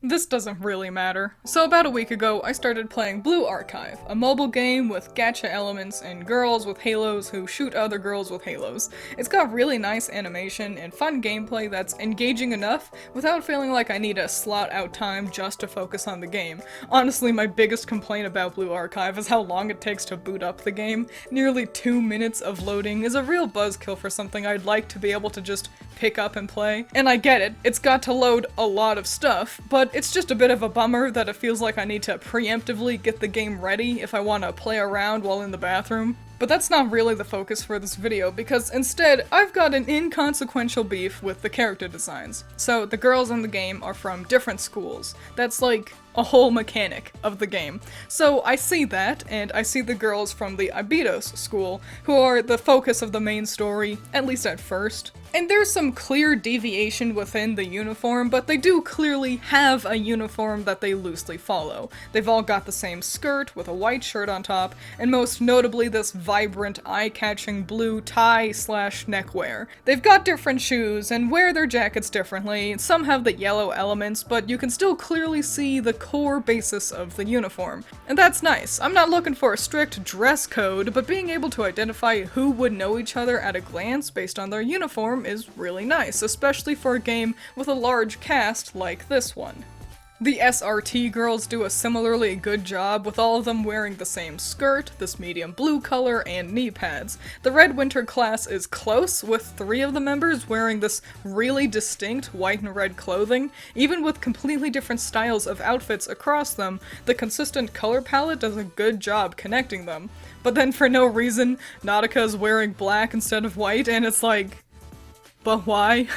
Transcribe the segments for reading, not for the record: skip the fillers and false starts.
This doesn't really matter. So about a week ago, I started playing Blue Archive, a mobile game with gacha elements and girls with halos who shoot other girls with halos. It's got really nice animation and fun gameplay that's engaging enough without feeling like I need to slot out time just to focus on the game. Honestly, my biggest complaint about Blue Archive is how long it takes to boot up the game. Nearly 2 minutes of loading is a real buzzkill for something I'd like to be able to just pick up and play. And I get it, it's got to load a lot of stuff, but it's just a bit of a bummer that it feels like I need to preemptively get the game ready if I want to play around while in the bathroom. But that's not really the focus for this video, because instead, I've got an inconsequential beef with the character designs. So, the girls in the game are from different schools. That's like a whole mechanic of the game. So I see that, and I see the girls from the Abydos school, who are the focus of the main story, at least at first. And there's some clear deviation within the uniform, but they do clearly have a uniform that they loosely follow. They've all got the same skirt with a white shirt on top, and most notably this vibrant, eye-catching blue tie/neckwear. They've got different shoes and wear their jackets differently. Some have the yellow elements, but you can still clearly see the core basis of the uniform. And that's nice. I'm not looking for a strict dress code, but being able to identify who would know each other at a glance based on their uniform is really nice, especially for a game with a large cast like this one. The SRT girls do a similarly good job, with all of them wearing the same skirt, this medium blue color, and knee pads. The Red Winter class is close, with 3 of the members wearing this really distinct white and red clothing. Even with completely different styles of outfits across them, the consistent color palette does a good job connecting them. But then for no reason, Nautica's wearing black instead of white, and it's like, but why?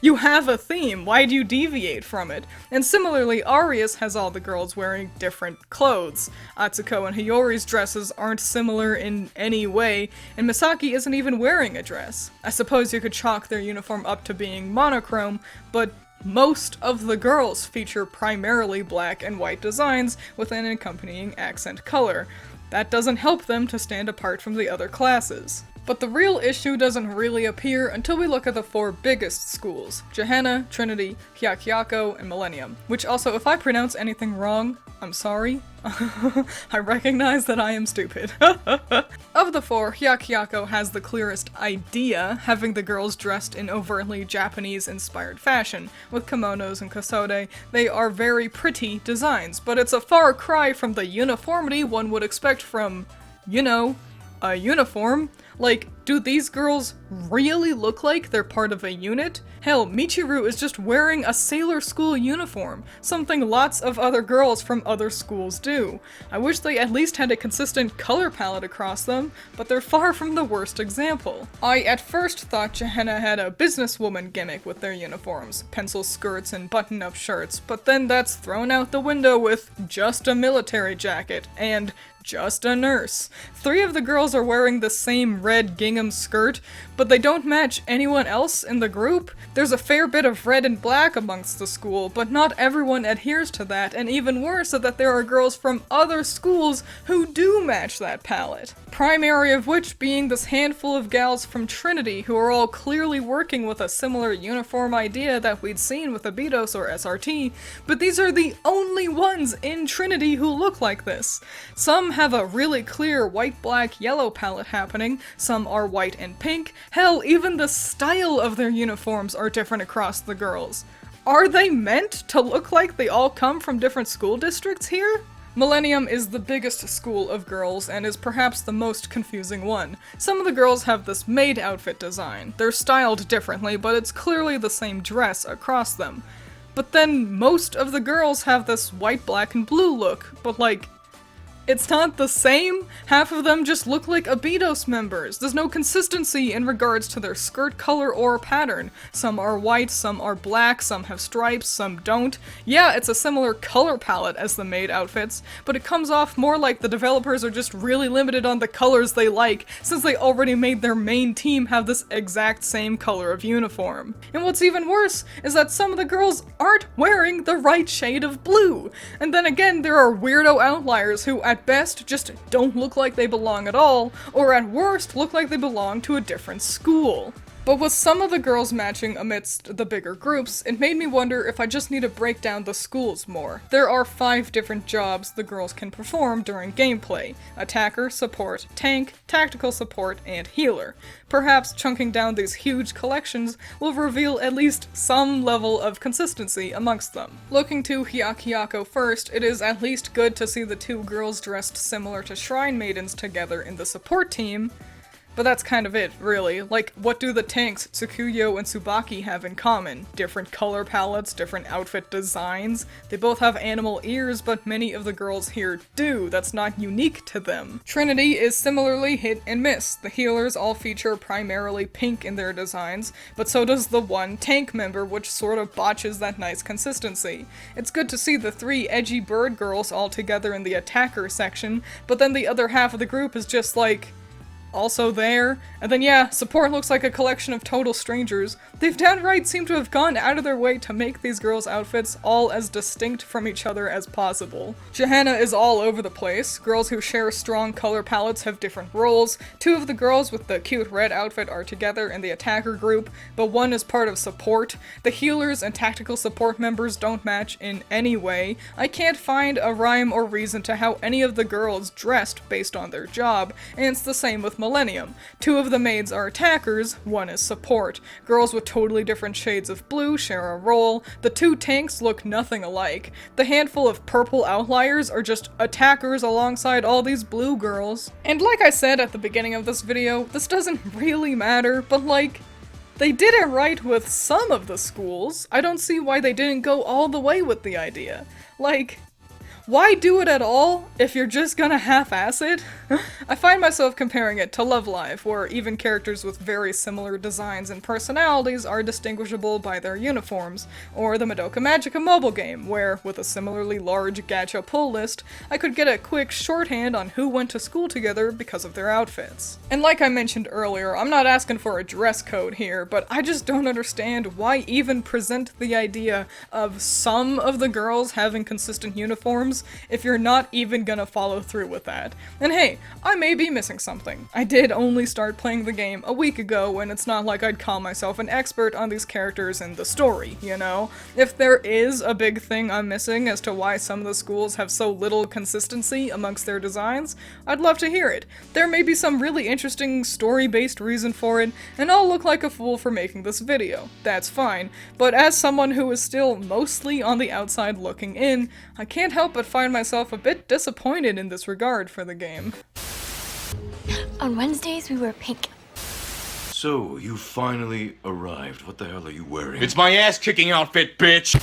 You have a theme, why do you deviate from it? And similarly, Arius has all the girls wearing different clothes. Atsuko and Hiyori's dresses aren't similar in any way, and Misaki isn't even wearing a dress. I suppose you could chalk their uniform up to being monochrome, but most of the girls feature primarily black and white designs with an accompanying accent color. That doesn't help them to stand apart from the other classes. But the real issue doesn't really appear until we look at the 4 biggest schools: Gehenna, Trinity, Hyakuyaku, and Millennium. Which also, if I pronounce anything wrong, I'm sorry. I recognize that I am stupid. Of the 4, Hyakuyaku has the clearest idea, having the girls dressed in overtly Japanese-inspired fashion. With kimonos and kasode, they are very pretty designs, but it's a far cry from the uniformity one would expect from, you know, a uniform. Like, do these girls really look like they're part of a unit? Hell, Michiru is just wearing a sailor school uniform, something lots of other girls from other schools do. I wish they at least had a consistent color palette across them, but they're far from the worst example. I at first thought Gehenna had a businesswoman gimmick with their uniforms, pencil skirts and button-up shirts, but then that's thrown out the window with just a military jacket, and just a nurse. 3 of the girls are wearing the same red gingham skirt, but they don't match anyone else in the group. There's a fair bit of red and black amongst the school, but not everyone adheres to that, and even worse is that there are girls from other schools who do match that palette. Primary of which being this handful of gals from Trinity who are all clearly working with a similar uniform idea that we'd seen with Abydos or SRT, but these are the only ones in Trinity who look like this. Some have a really clear white-black-yellow palette happening, some are white and pink, hell, even the style of their uniforms are different across the girls. Are they meant to look like they all come from different school districts here? Millennium is the biggest school of girls and is perhaps the most confusing one. Some of the girls have this maid outfit design. They're styled differently, but it's clearly the same dress across them. But then most of the girls have this white, black, and blue look, but like, it's not the same? Half of them just look like Abydos members. There's no consistency in regards to their skirt color or pattern. Some are white, some are black, some have stripes, some don't. Yeah, it's a similar color palette as the maid outfits, but it comes off more like the developers are just really limited on the colors they like, since they already made their main team have this exact same color of uniform. And what's even worse is that some of the girls aren't wearing the right shade of blue. And then again, there are weirdo outliers who at best just don't look like they belong at all, or at worst look like they belong to a different school. But with some of the girls matching amidst the bigger groups, it made me wonder if I just need to break down the schools more. There are 5 different jobs the girls can perform during gameplay: attacker, support, tank, tactical support, and healer. Perhaps chunking down these huge collections will reveal at least some level of consistency amongst them. Looking to Hyakuhyako first, it is at least good to see the 2 girls dressed similar to shrine maidens together in the support team. But that's kind of it, really. Like, what do the tanks, Tsukuyo and Tsubaki, have in common? Different color palettes, different outfit designs. They both have animal ears, but many of the girls here do. That's not unique to them. Trinity is similarly hit and miss. The healers all feature primarily pink in their designs, but so does the one tank member, which sort of botches that nice consistency. It's good to see the 3 edgy bird girls all together in the attacker section, but then the other half of the group is just like, also there. And then yeah, support looks like a collection of total strangers. They've downright seemed to have gone out of their way to make these girls' outfits all as distinct from each other as possible. Johanna is all over the place. Girls who share strong color palettes have different roles. 2 of the girls with the cute red outfit are together in the attacker group, but one is part of support. The healers and tactical support members don't match in any way. I can't find a rhyme or reason to how any of the girls dressed based on their job, and it's the same with Millennium. 2 of the maids are attackers, one is support. Girls with totally different shades of blue share a role. The 2 tanks look nothing alike. The handful of purple outliers are just attackers alongside all these blue girls. And like I said at the beginning of this video, this doesn't really matter, but like, they did it right with some of the schools. I don't see why they didn't go all the way with the idea. Like, why do it at all if you're just gonna half-ass it? I find myself comparing it to Love Live, where even characters with very similar designs and personalities are distinguishable by their uniforms, or the Madoka Magica mobile game, where, with a similarly large gacha pull list, I could get a quick shorthand on who went to school together because of their outfits. And like I mentioned earlier, I'm not asking for a dress code here, but I just don't understand why even present the idea of some of the girls having consistent uniforms if you're not even gonna follow through with that. And hey, I may be missing something. I did only start playing the game a week ago, and it's not like I'd call myself an expert on these characters and the story, you know? If there is a big thing I'm missing as to why some of the schools have so little consistency amongst their designs, I'd love to hear it. There may be some really interesting story-based reason for it, and I'll look like a fool for making this video. That's fine, but as someone who is still mostly on the outside looking in, I can't help but find myself a bit disappointed in this regard for the game. On Wednesdays, we wear pink. So, you finally arrived. What the hell are you wearing? It's my ass-kicking outfit, bitch!